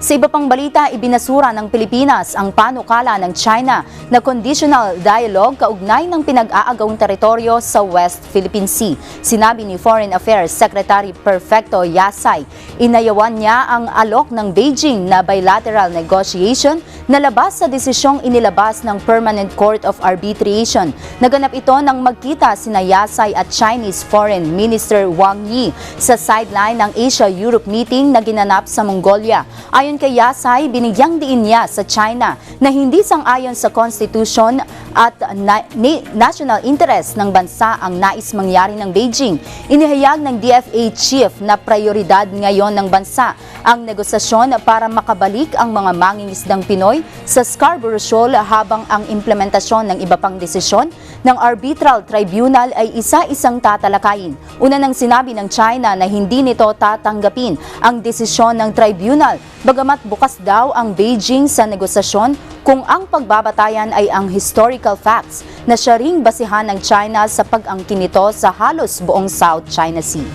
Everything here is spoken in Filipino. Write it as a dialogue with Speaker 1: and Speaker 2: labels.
Speaker 1: Sa iba pang balita, ibinasura ng Pilipinas ang panukala ng China na conditional dialogue kaugnay ng pinag-aagawang teritoryo sa West Philippine Sea. Sinabi ni Foreign Affairs Secretary Perfecto Yasay, inayawan niya ang alok ng Beijing na bilateral negotiation na labas sa desisyong inilabas ng Permanent Court of Arbitration. Naganap ito nang magkita sina Yasay at Chinese Foreign Minister Wang Yi sa sideline ng Asia-Europe meeting na ginanap sa Mongolia. Ayon kay Yasay, binigyang diin niya sa China na hindi sang-ayon sa Constitution at national interest ng bansa ang nais mangyari ng Beijing. Inihayag ng DFA chief na prioridad ngayon ng bansa ang negosasyon para makabalik ang mga mangingisdang Pinoy sa Scarborough Shoal habang ang implementasyon ng iba pang desisyon ng arbitral tribunal ay isa-isang tatalakayin. Una nang sinabi ng China na hindi nito tatanggapin ang desisyon ng tribunal, bagamat bukas daw ang Beijing sa negosasyon kung ang pagbabatayan ay ang historical facts na siya ring basihan ng China sa pag-angkin nito sa halos buong South China Sea.